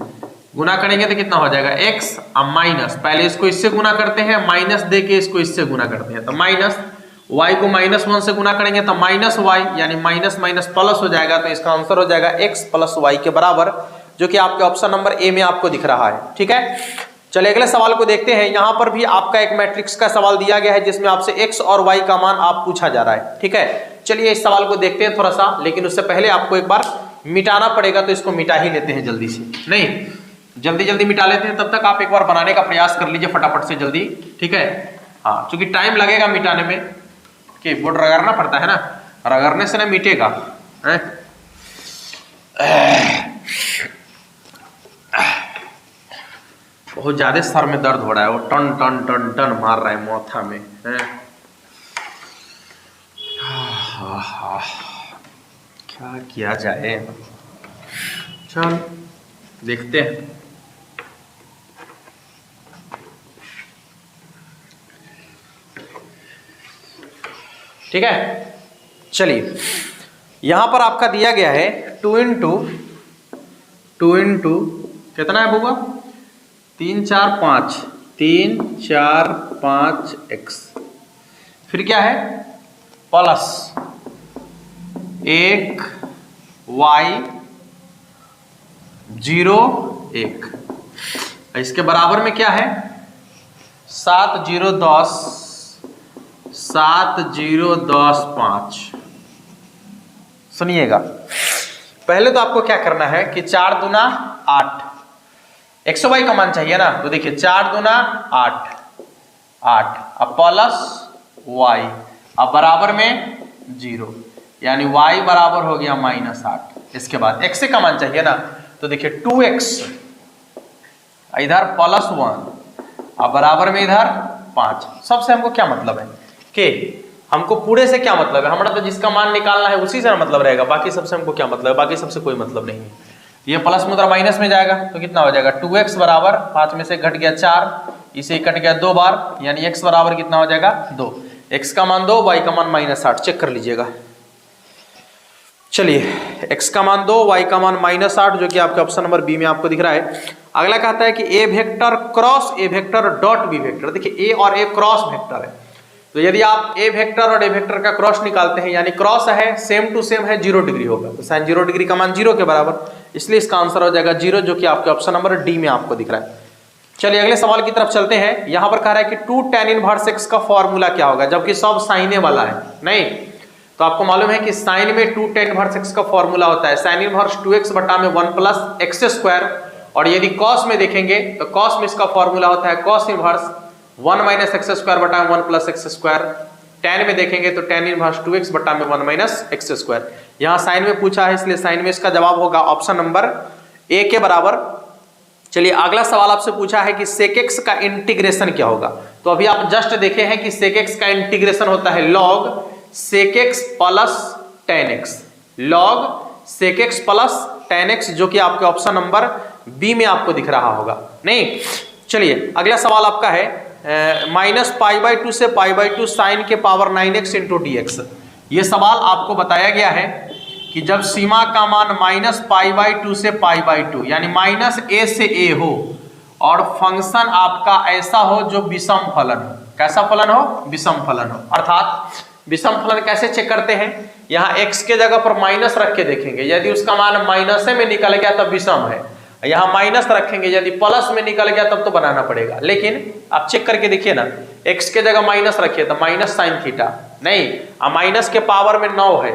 गुना करेंगे तो कितना हो जाएगा, x और माइनस, पहले इसको इससे गुना करते हैं, माइनस दे के इसको इससे गुना करते हैं, तो माइनस y को -1 से गुना करेंगे तो माइनस y, यानी माइनस माइनस प्लस हो जाएगा, तो इसका आंसर हो जाएगा x प्लस y के बराबर, जो कि आपके ऑप्शन नंबर ए में आपको दिख रहा है। ठीक है, चलिए अगले सवाल को देखते हैं। यहाँ पर भी आपका एक मैट्रिक्स का सवाल दिया गया है जिसमें आपसे x और y का मान आप पूछा जा रहा है। ठीक है, चलिए इस सवाल को देखते हैं थोड़ा सा, लेकिन उससे पहले आपको एक बार मिटाना पड़ेगा, तो इसको मिटा ही लेते हैं जल्दी से, नहीं जल्दी जल्दी मिटा लेते हैं, तब तक आप एक बार बनाने का प्रयास कर लीजिए फटाफट से जल्दी। ठीक है, हाँ, क्योंकि टाइम लगेगा मिटाने में, कि बोर्ड रगड़ना पड़ता है ना, रगड़ने से ना मिटेगा है? बहुत ज्यादा सर में दर्द हो रहा है, वो टन टन टन टन मार रहा है माथा में है? क्या किया जाए, चल देखते हैं। ठीक है, चलिए यहां पर आपका दिया गया है 2 इंटू कितना है बुआ, 3 4 5, 3 4 5 x, फिर क्या है प्लस 1 y 0 1। इसके बराबर में क्या है 7 0 10 7 0 10 5। सुनिएगा, पहले तो आपको क्या करना है कि 4 दूना 8, एक्स वाई का मान चाहिए ना, तो देखिए 4 दूना 8 8, अब प्लस y, अब बराबर में 0, यानी y बराबर हो गया -8। इसके बाद x का मान चाहिए ना, तो देखिए 2x इधर +1, अब बराबर में इधर 5। सबसे हमको क्या मतलब है कि हमको पूरे से क्या मतलब है, हमारा तो जिसका मान निकालना है उसी से मतलब रहेगा, बाकी सबसे हमको क्या मतलब है, बाकी सबसे कोई मतलब नहीं है। ये प्लस में उधर माइनस में जाएगा तो कितना हो जाएगा 2x बराबर 5 में से घट गया 4, इसे कट गया 2 बार, यानी x बराबर कितना हो जाएगा 2। x का मान 2, y का मान -8, चेक कर लीजिएगा। चलिए x का मान 2, y का मान -8, जो कि आपके ऑप्शन नंबर बी में आपको दिख रहा है। अगला कहता है कि a vector cross a vector dot B vector. देखिए a और a क्रॉस वेक्टर है, तो यदि आप a वेक्टर और a वेक्टर का क्रॉस निकालते हैं, यानी क्रॉस है सेम टू सेम है 0 डिग्री होगा, तो sin 0 डिग्री का मान 0 के बराबर, इसलिए इसका आंसर हो जाएगा 0, जो कि आपके ऑप्शन नंबर डी में आपको दिख रहा है। चलिए अगले सवाल की तरफ चलते हैं। यहां पर कह रहा है कि 2 tan इनवर्स x का फॉर्मूला क्या होगा, जबकि सब साइने वाला है नहीं, तो आपको मालूम है कि साइन में 2 tan इनवर्स x का फॉर्मूला होता है साइन इनवर्स 2x बटा में 1 + x², और यदि कॉस में देखेंगे तो कॉस में इसका फॉर्मूला होता है कॉस इनवर्स 1 - x² बटा में 1 + x²। tan में देखेंगे तो tan इनवर्स 2x बटा में 1 - x²। यहाँ साइन में पूछा है, इसलिए साइन में इसका जवाब होगा ऑप्शन नंबर ए के बराबर। चलिए अगला सवाल आपसे पूछा है कि sec x का इंटीग्रेशन क्या होगा, तो अभी आप जस्ट देखे हैं कि sec x का इंटीग्रेशन होता है log sec x plus tan x, log sec x plus tan x, जो कि आपके ऑप्शन नंबर बी में आपको दिख रहा होगा नहीं। चलिए अगला सवाल आपका है -π/2 से π/2 sin के पावर 9x × dx। ये सवाल आपको बताया गया है कि जब सीमा का मान -π/2 से π/2 यानी -a से a हो और फंक्शन आपका ऐसा हो जो विषम फलन हो। कैसा फलन हो, विषम फलन हो। अर्थात विषम फलन कैसे चेक करते हैं, यहाँ x के जगह पर माइनस रख के देखेंगे, यदि उसका मान माइनस में निकल गया तब विषम है, यहाँ माइनस रखेंगे, यदि प्लस में निकल गया तब तो बनाना पड़ेगा। लेकिन आप चेक करके देखिए ना, x के जगह माइनस रखिए तो -sin θ नहीं, माइनस के पावर में 9 है,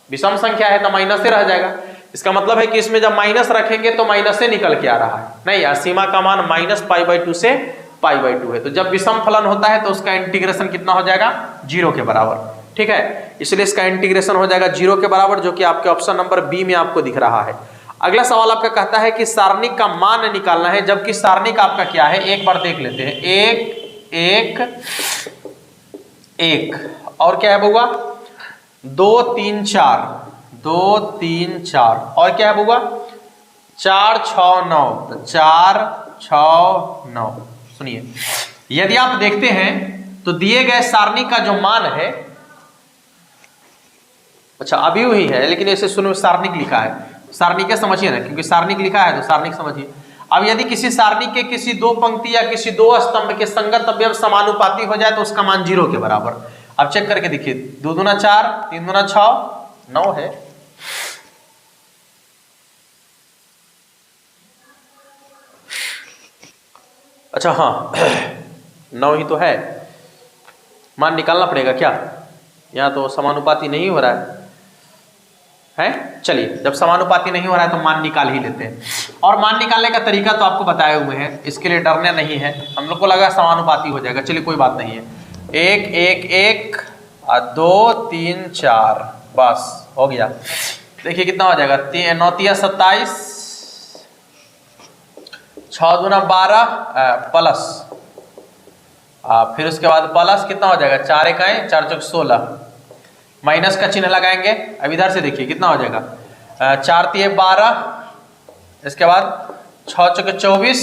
विषम संख्या है तो माइनस से रह जाएगा। इसका मतलब है कि इसमें जब माइनस रखेंगे तो माइनस से निकल के आ रहा है नहीं, यार सीमा का मान -π/2 से π/2 है, तो जब विषम फलन होता है तो उसका इंटीग्रेशन कितना हो जाएगा 0 के बराबर। ठीक है, इसलिए इसका इंटीग्रेशन हो जाएगा 0 के बराबर, जो कि आपके ऑप्शन नंबर बी में आपको दिख रहा है। अगला सवाल आपका कहता है कि सारणिक का मान निकालना है, जबकि सारणिक आपका क्या है, एक बार देख लेते हैं, 1 1 1 और क्या है बउआ 2 3 4 2 3 4 और क्या है बउआ 4 6 9, तो 4 6 9। सुनिए, यदि आप देखते हैं तो दिए गए सारणी का जो मान है, अच्छा अभी वही है लेकिन ऐसे सुनो सारणिक लिखा है, सारणिक समझिए ना, क्योंकि सारणिक लिखा है तो सारणिक समझिए। अब यदि किसी सारणी के किसी 2 पंक्ति या किसी 2 स्तंभ के संगत अवयव समानुपाती हो जाए तो उसका मान 0 के बराबर। अब चेक करके देखिए, 2 दूना 4 3 दूना 6 9 है, अच्छा हाँ 9 ही तो है, मान निकालना पड़ेगा क्या, यहाँ तो समानुपाती नहीं हो रहा है। चलिए जब समानुपाती नहीं हो रहा है तो मान निकाल ही लेते हैं, और मान निकालने का तरीका तो आपको बताए हुए हैं, इसके लिए डरना नहीं है। हम लोग को लगा समानुपाती हो जाएगा, चलिए कोई बात नहीं है, 1 1 1 2 3 4 बस हो गया। देखिए कितना हो जाएगा, 9 3 27 6 दूना 12 प्लस फिर उसके बाद प्लस कितना हो जाएगा 4 1 4 चौक 16, माइनस का चिन्ह लगाएंगे। अब इधर से देखिए कितना हो जाएगा 4 3 12, इसके बाद 6 चौक 24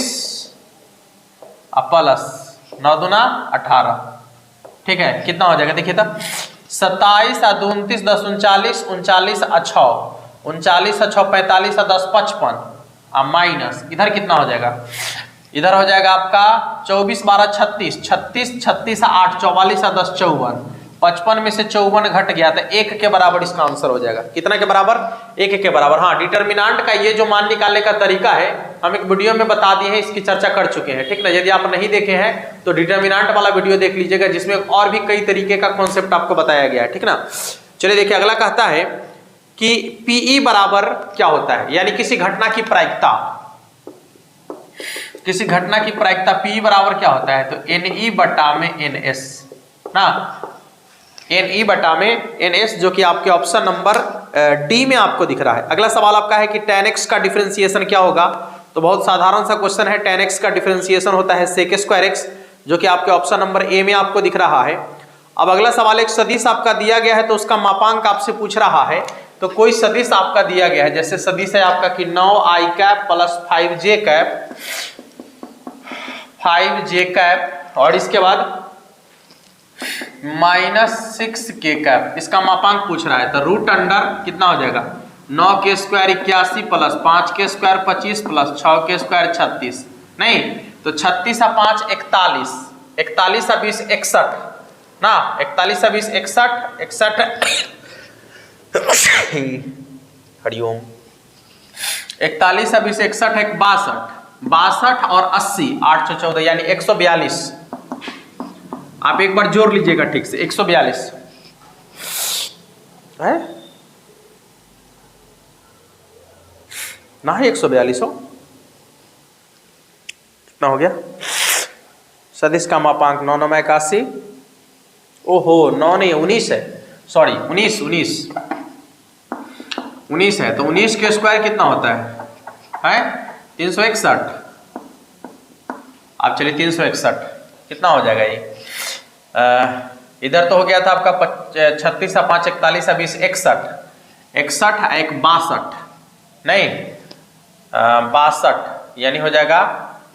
प्लस 9 दूना 18, ठीक है कितना हो जाएगा देखिए तब 27 2 29 10 39 39 6 39 6 45 10 55 माइनस इधर कितना हो जाएगा, इधर हो जाएगा आपका 24 12 36 36 36 8 44 10 54 55 में से 54 घट गया तो 1 के बराबर इसका आंसर हो जाएगा। कितना के बराबर? 1 के बराबर। हाँ, डिटर्मिनेंट का ये जो मान निकालने का तरीका है हम एक वीडियो में बता दिए हैं, इसकी चर्चा कर चुके हैं, ठीक ना। यदि आप नहीं देखे हैं तो डिटर्मिनेंट वाला वीडियो देख लीजिएगा, जिसमें और भी कई तरीके का कॉन्सेप्ट आपको बताया गया है, ठीक ना। चलिए देखिए, अगला कहता है कि पीई बराबर क्या होता है, यानी किसी घटना की प्रायिकता, किसी घटना की प्रायिकता पी बराबर क्या होता है, तो एनई बटा में एनएस ना, एनई बटा में एनएस, जो कि आपके ऑप्शन नंबर डी में आपको दिख रहा है। अगला सवाल आपका है कि tan x का डिफरेंशिएशन क्या होगा, तो बहुत साधारण सा क्वेश्चन है। tan x का डिफरेंशिएशन होता है sec स्क्वायर x, जो कि आपके ऑप्शन नंबर ए में आपको दिख रहा है। अब अगला सवाल, एक सदिश आपका दिया गया है तो उसका मापांक आपसे पूछ रहा है। तो कोई सदिश आपका दिया गया है, जैसे सदिश है आपका कि 9i cap plus 5j cap, 5j cap और इसके बाद -6k कैप, इसका मापांक पूछ रहा है। तो रूट अंडर कितना हो जाएगा, 9k square 81 plus 5k square 25 plus 6k square 36, नहीं तो 36 और 5 41, 41 और 20 61 ना, 41 और 20 61, 61 हरिओम, 41 और 20 61 एक 62, 62 और 80 814 यानी 142। आप एक बार जोड़ लीजिएगा ठीक से, 142 है ना, है 142 हो, कितना हो गया? सदिश का मापांक 9 9 81, ओहो 9 नहीं 19 है, सॉरी 19 है। तो 19 के स्क्वायर कितना होता है 361। आप चलिए 361 कितना हो जाएगा ये, इधर तो हो गया था आपका 36 और 5 41 और 20 61, 61 एक 62, नहीं 62 यानी हो जाएगा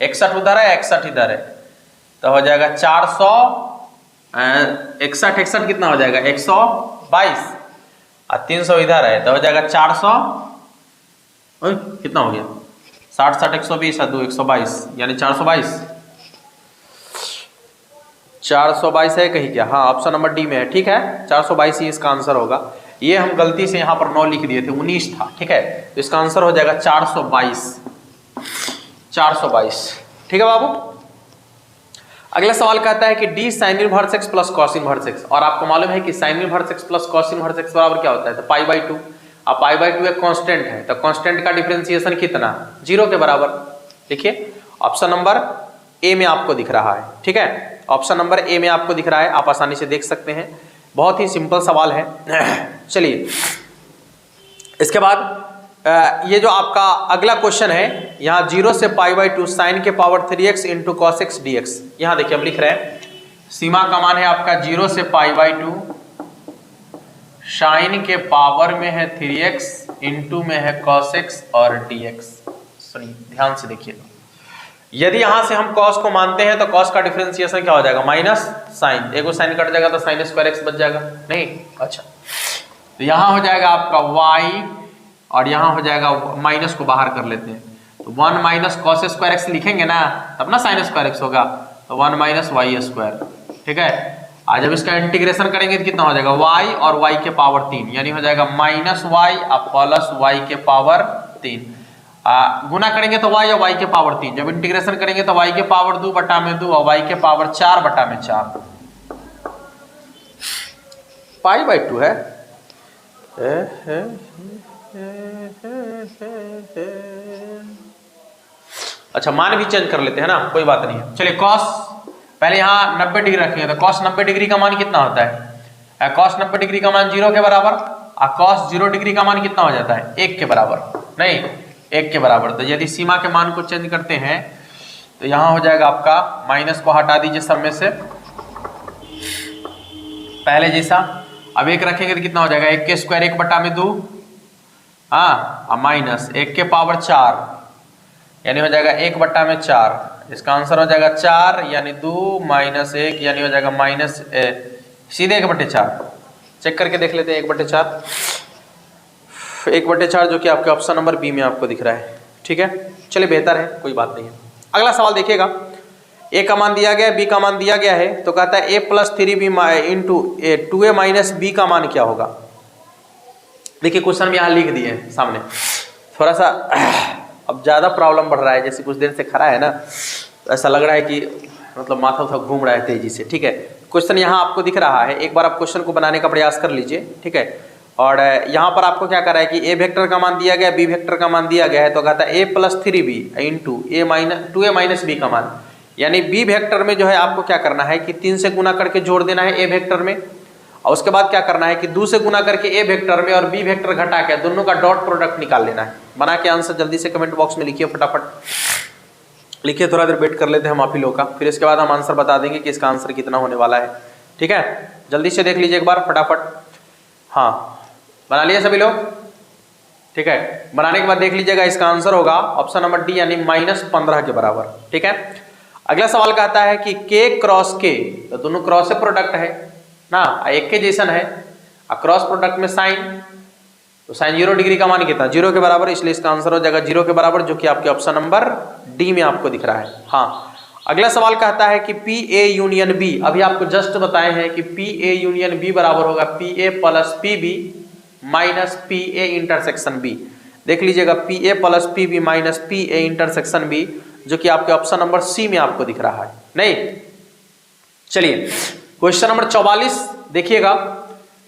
61 उधर है 61 इधर है, तो हो जाएगा 400, 61 कितना हो जाएगा 122 और 300 इधर है, तो हो जाएगा 400, कितना हो गया 60 60 120 और 2 122 यानी 422, 422 है कहीं क्या, हाँ ऑप्शन नंबर डी में है, ठीक है 422 ही इसका आंसर होगा। ये हम गलती से यहाँ पर 9 लिख दिए थे, 19 था, ठीक है, तो इसका आंसर हो जाएगा 422, 422, ठीक है बाबू। अगला सवाल कहता है कि D sign inverse x plus cos inverse x, और आपको मालूम है कि sine inverse x plus cos inverse x बराबर क्या होता है, तो π/2। अब π/2 एक कांस्टेंट है, तो कांस्टेंट का डिफरेंशिएशन कितना, 0 के बराबर। देखिए ऑप्शन नंबर ए में आपको दिख रहा है, ठीक है, ऑप्शन नंबर ए में आपको दिख रहा है, आप आसानी से देख सकते हैं, बहुत ही सिंपल सवाल है। चलिए इसके बाद ये जो आपका अगला क्वेश्चन है, यहाँ 0 से π/2 साइन के power 3x into cos x D x. यहाँ देखिए हम लिख रहे हैं, सीमा का मान है आपका 0 से π/2, साइन के पावर में है 3x, इंटू में है cos x और dx। सुनिए ध्यान से देखिए, यदि यहां से हम cos को मानते हैं तो cos का डिफरेंशिएशन क्या हो जाएगा, माइनस साइन, एक साइन कट जाएगा तो साइन स्क्वायर x बच जाएगा, नहीं अच्छा, तो यहां हो जाएगा आपका y और यहां हो जाएगा, माइनस को बाहर कर लेते हैं, तो 1 माइनस कॉस स्क्वायर एक्स लिखेंगे ना, तब ना साइन स्क्वायर एक्स होगा, तो 1 माइनस वाई स्क्वायर, ठीक है। आज जब इसका इंटीग्रेशन करेंगे तो कितना हो जाएगा, y और y के पावर 3 यानी हो जाएगा माइनस वाई और प्लस y के पावर 3, गुना करेंगे तो y और y के पावर 3, जब इंटीग्रेशन करेंगे तो y के पावर 2 बटा में 2 और y के पावर 4 बटा में 4, π/2 है। अच्छा मान भी चेंज कर लेते हैं ना, कोई बात नहीं है। चलिए cos पहले यहाँ 90 डिग्री रखेंगे, तो cos 90 डिग्री का मान कितना होता है, cos 90 डिग्री का मान 0 के बराबर, और cos 0 डिग्री का मान कितना हो जाता है, 1 के बराबर, नहीं 1 के बराबर। तो यदि सीमा के मान को चेंज करते हैं तो यहाँ हो जाएगा आपका, माइनस को हटा दीजिए सब में से, पहले जैसा, अब 1 रखेंगे तो कितना हो जाएगा, 1 के स्क्वायर 1 बटा में 2, हाँ और माइनस 1 के पावर 4 यानी हो जाएगा 1 बटा में 4, इसका आंसर हो जाएगा 4 यानी 2 माइनस 1 यानी हो जाएगा माइनस सीधे 1/4, चेक करके देख लेते हैं, 1/4, 1/4 जो कि आपके ऑप्शन नंबर बी में आपको दिख रहा है, ठीक है। चलिए बेहतर है, कोई बात नहीं है। अगला सवाल देखिएगा, ए का मान दिया गया है, बी का मान दिया गया है, तो कहता है a + 3b into 2a - b का मान क्या होगा। देखिए क्वेश्चन में यहाँ लिख दिए हैं सामने, थोड़ा सा अब ज़्यादा प्रॉब्लम बढ़ रहा है, जैसे कुछ देर से खड़ा है ना, ऐसा लग रहा है कि मतलब माथा उथा घूम रहा है तेजी से। ठीक है, क्वेश्चन यहाँ आपको दिख रहा है, एक बार आप क्वेश्चन को बनाने का प्रयास कर लीजिए। ठीक है, और यहाँ पर आपको क्या कर रहा है कि ए वेक्टर का मान दिया गया, बी वेक्टर का मान दिया गया है, तो कहता है a + 3b into 2a - b का मान, यानी बी वेक्टर में जो है आपको क्या करना है कि 3 से गुना करके जोड़ देना है ए वेक्टर में, और उसके बाद क्या करना है कि 2 से गुना करके ए वेक्टर में और बी वेक्टर घटा के दोनों का डॉट प्रोडक्ट निकाल लेना है। बना के आंसर जल्दी से कमेंट बॉक्स में लिखिए, फटाफट लिखिए, थोड़ा देर वेट कर लेते हैं हम आप ही लोग का, फिर इसके बाद हम आंसर बता देंगे कि इसका आंसर कितना होने वाला है। ठीक है, जल्दी से देख लीजिए एक बार फटाफट। हाँ, बना लिए सभी लोग। ठीक है, बनाने के बाद देख लीजिएगा, इसका आंसर होगा ऑप्शन नंबर डी, यानी -15 के बराबर। ठीक है, अगला सवाल कहता है कि k क्रॉस k, तो दोनों क्रॉस से प्रोडक्ट है ना, एक के जैसन है, क्रॉस प्रोडक्ट में साइन, तो साइन 0 डिग्री का मान कितना, 0 के बराबर, इसलिए इसका आंसर हो जाएगा 0 के बराबर, जो कि आपके ऑप्शन नंबर डी में आपको दिख रहा है। हाँ, अगला सवाल कहता है कि पी ए यूनियन बी, अभी आपको जस्ट बताए हैं कि पी ए यूनियन बी बराबर होगा P A + P B minus P A intersection B. देख लीजिएगा, P A + P B minus P A intersection B, जो कि आपके ऑप्शन नंबर सी में आपको दिख रहा है। नहीं, चलिए क्वेश्चन नंबर 44 देखिएगा,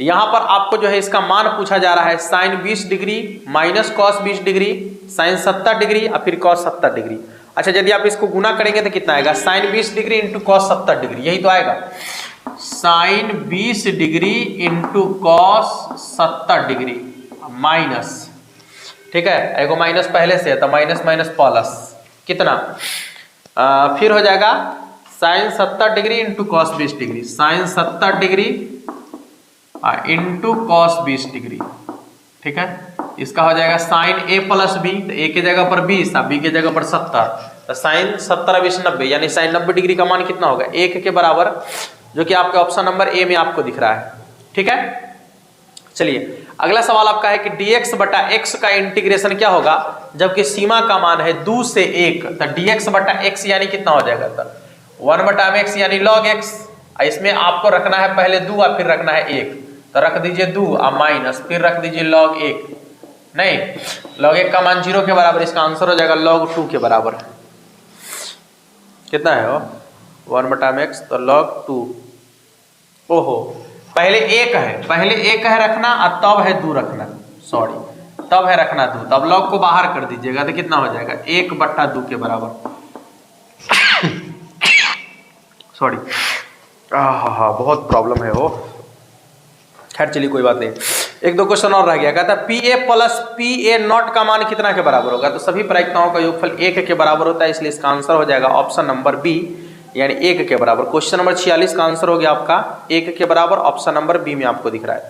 यहां पर आपको जो है इसका मान पूछा जा रहा है sine 20 degree minus cos 20 degree, sine 70 degree और फिर कॉस 70 डिग्री। अच्छा, यदि आप इसको गुना करेंगे तो कितना आएगा, sine 20 degree into cos 70 degree, यही तो आएगा, sine 20 degree into cos 70 degree minus, ठीक है, एगो माइनस पहले से है तो माइनस माइनस प्लस कितना, फिर हो जाएगा sine 70 degree into cos 20 degree, sine 70 degree into cos 20 degree. ठीक है, इसका हो जाएगा साइन a + b, तो a के जगह पर 20 और b के जगह पर 70, तो साइन 70 20 90, यानी साइन 90 डिग्री का मान कितना होगा, 1 के बराबर, जो कि आपके ऑप्शन नंबर ए में आपको दिख रहा है। ठीक है, चलिए अगला सवाल आपका है कि dx बटा x का इंटीग्रेशन क्या होगा जबकि सीमा का मान है 2 से 1, तो dx बटा x यानी कितना हो जाएगा, तो 1/x यानी log x, इसमें आपको रखना है पहले 2 और फिर रखना है 1, तो रख दीजिए 2 और माइनस, फिर रख दीजिए log 1, नहीं log 1 का मान 0 के बराबर, इसका आंसर हो जाएगा log 2 के बराबर। कितना है वो 1/x, तो log 2, ओहो पहले 1 है, पहले 1 है रखना और तब है 2 रखना, सॉरी तब है रखना 2, तब log को बाहर कर दीजिएगा तो कितना हो जाएगा 1/2 के बराबर। सॉरी, हाँ बहुत प्रॉब्लम है वो, खैर चलिए कोई बात नहीं। एक दो क्वेश्चन और रह गया, कहता है PA + PA0 का मान कितना के बराबर होगा, तो सभी प्रायिकताओं का योगफल 1 के बराबर होता है, इसलिए इसका आंसर हो जाएगा ऑप्शन नंबर बी, यानी 1 के बराबर। क्वेश्चन नंबर 46 का आंसर हो गया आपका 1 के बराबर, ऑप्शन नंबर बी में आपको दिख रहा है।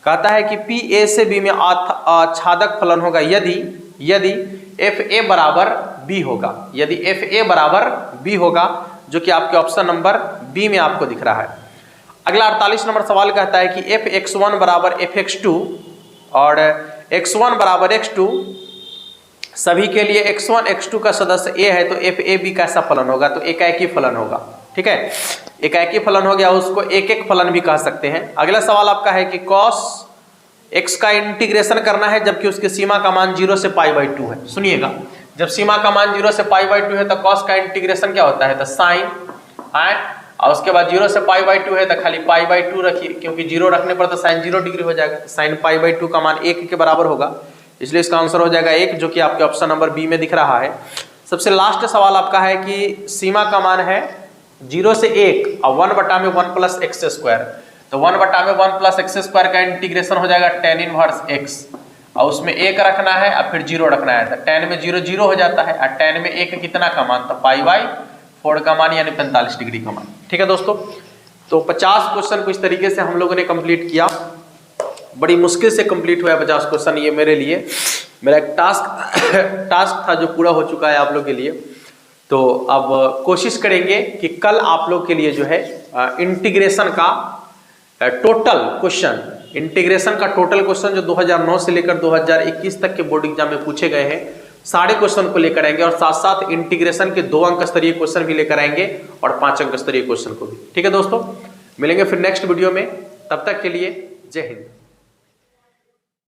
कहता है कि PA से B में आच्छादक फलन होगा यदि FA बराबर B होगा, यदि FA बराबर B होगा, जो कि आपके ऑप्शन नंबर बी में आपको दिख रहा है। अगला 48 नंबर सवाल कहता है कि fx1 बराबर fx2 और x1 बराबर x2, सभी के लिए x1 x2 का सदस्य a है, तो fab कैसा फलन होगा, तो एकाएकी फलन होगा। ठीक है, एकाएकी फलन हो गया, उसको एक एक फलन भी कह सकते हैं। अगला सवाल आपका है कि cos x का इंटीग्रेशन करना है जबकि उसकी सीमा का मान 0 से π/2 है। सुनिएगा, जब सीमा का मान 0 से π/2 है तो cos का इंटीग्रेशन क्या होता है, तो साइन है, और उसके बाद 0 से π/2 है तो खाली π/2 रखिए, क्योंकि 0 रखने पर तो साइन 0 डिग्री हो जाएगा, साइन π/2 का मान 1 के बराबर होगा, इसलिए इसका आंसर हो जाएगा 1, जो कि आपके ऑप्शन नंबर बी में दिख रहा है। सबसे लास्ट सवाल आपका है कि सीमा का मान है 0 से 1 और 1/1 + x², तो 1/1 + x² का इंटीग्रेशन हो जाएगा tan इनवर्स x, और उसमें 1 रखना है और फिर 0 रखना है, तो tan में 0 0 हो जाता है, और tan में 1 कितना का मान, तो π/4 का मान, यानी 45 डिग्री का मान। ठीक है दोस्तों, तो 50 क्वेश्चन को इस तरीके से हम लोगों ने कंप्लीट किया, बड़ी मुश्किल से कंप्लीट हुआ 50 क्वेश्चन, ये मेरे लिए मेरा एक टास्क था जो पूरा हो चुका है आप लोग के लिए। तो अब कोशिश करेंगे कि कल आप लोग के लिए जो है इंटीग्रेशन का टोटल क्वेश्चन जो 2009 से लेकर 2021 तक के बोर्ड एग्जाम में पूछे गए हैं, सारे क्वेश्चन को लेकर आएंगे और साथ साथ इंटीग्रेशन के 2 अंक स्तरीय क्वेश्चन भी लेकर आएंगे और 5 अंक स्तरीय क्वेश्चन को भी। ठीक है दोस्तों, मिलेंगे फिर नेक्स्ट वीडियो में, तब तक के लिए जय हिंद।